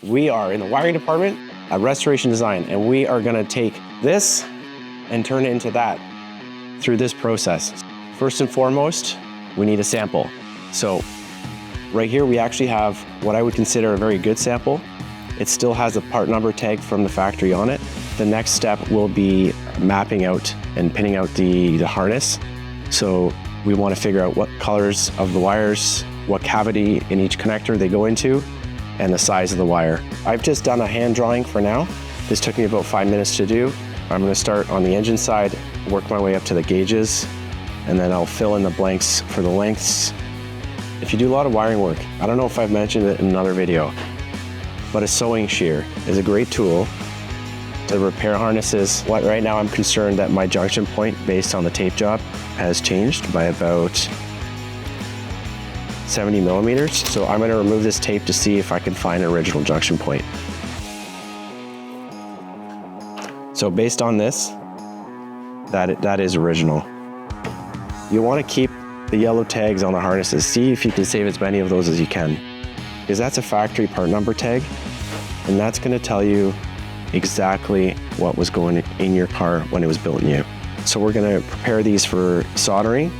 We are in the wiring department at Restoration Design, and we are gonna take this and turn it into that through this process. First and foremost, we need a sample. So right here, we actually have what I would consider a very good sample. It still has a part number tag from the factory on it. The next step will be mapping out and pinning out the harness. So we want to figure out what colors of the wires, what cavity in each connector they go into, and the size of the wire. I've just done a hand drawing for now. This took me about 5 minutes to do. I'm going to start on the engine side, work my way up to the gauges, and then I'll fill in the blanks for the lengths. If you do a lot of wiring work, I don't know if I've mentioned it in another video, but a sewing shear is a great tool to repair harnesses. Right now I'm concerned that my junction point based on the tape job has changed by about 70 millimeters. So I'm going to remove this tape to see if I can find an original junction point. So based on this, that is original. You want to keep the yellow tags on the harnesses. See if you can save as many of those as you can, because that's a factory part number tag, and that's going to tell you exactly what was going in your car when it was built new. So we're going to prepare these for soldering,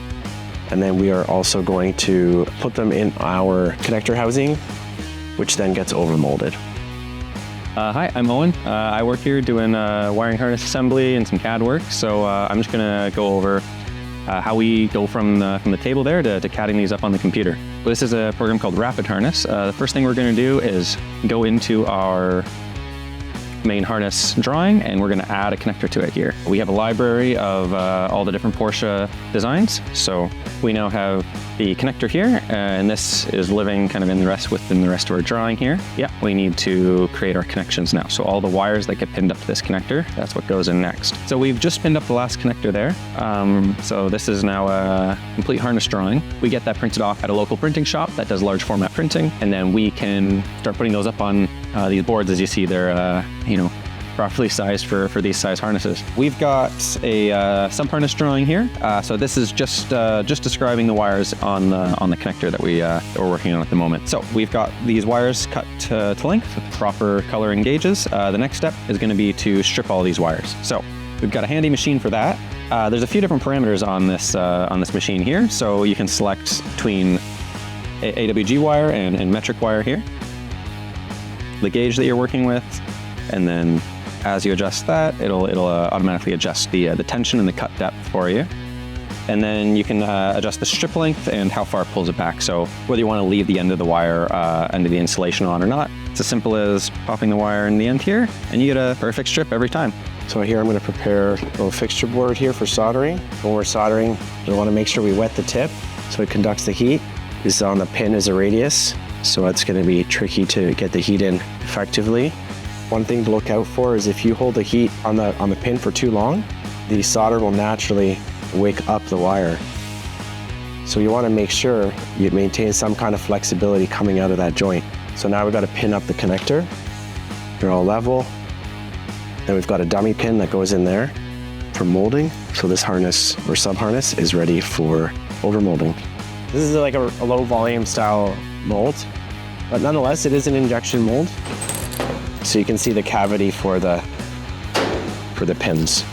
and then we are also going to put them in our connector housing, which then gets overmolded. Hi, I'm Owen. I work here doing wiring harness assembly and some CAD work. So I'm just gonna go over how we go from the table there to CADing these up on the computer. This is a program called Rapid Harness. The first thing we're gonna do is go into our main harness drawing, and we're going to add a connector to it here. We have a library of all the different Porsche designs. So we now have the connector here, and this is living kind of within the rest of our drawing here. Yeah, we need to create our connections now. So all the wires that get pinned up to this connector, that's what goes in next. So we've just pinned up the last connector there. So this is now a complete harness drawing. We get that printed off at a local printing shop that does large format printing, and then we can start putting those up on these boards. As you see, they're properly sized for these size harnesses. We've got a sub harness drawing here. So this is just describing the wires on the connector that we're working on at the moment. So we've got these wires cut to length with proper color and gauges. The next step is going to be to strip all these wires. So we've got a handy machine for that. There's a few different parameters on this machine here. So you can select between AWG wire and metric wire here, the gauge that you're working with, and then as you adjust that, it'll automatically adjust the tension and the cut depth for you. And then you can adjust the strip length and how far it pulls it back. So whether you want to leave the end of the wire, end of the insulation on or not, it's as simple as popping the wire in the end here, and you get a perfect strip every time. So here I'm going to prepare a little fixture board here for soldering. When we're soldering, we want to make sure we wet the tip so it conducts the heat. This on the pin is a radius, so it's going to be tricky to get the heat in effectively. One thing to look out for is if you hold the heat on the pin for too long, the solder will naturally wake up the wire. So you want to make sure you maintain some kind of flexibility coming out of that joint. So now we've got to pin up the connector. They're all level. Then we've got a dummy pin that goes in there for molding. So this harness or sub harness is ready for overmolding. This is like a low volume style mold, but nonetheless it is an injection mold. So you can see the cavity for the pins.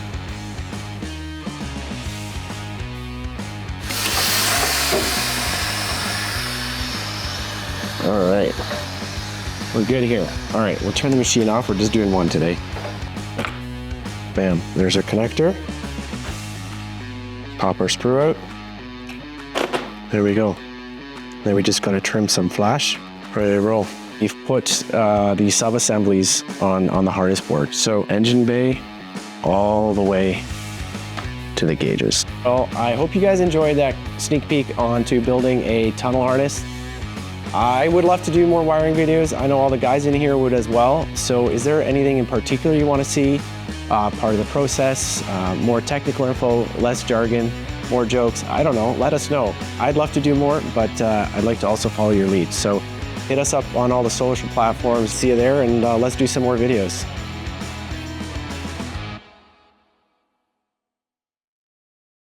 All right, we're good here. All right, we'll turn the machine off. We're just doing one today. Bam, there's our connector. Pop our sprue out. There we go. Then we just gotta trim some flash, ready to roll. We've put the sub-assemblies on the harness board. So engine bay all the way to the gauges. Well, I hope you guys enjoyed that sneak peek onto building a tunnel harness. I would love to do more wiring videos. I know all the guys in here would as well. So is there anything in particular you want to see? Part of the process, more technical info, less jargon, more jokes? I don't know, let us know. I'd love to do more, but I'd like to also follow your lead. So hit us up on all the social platforms. See you there, and let's do some more videos.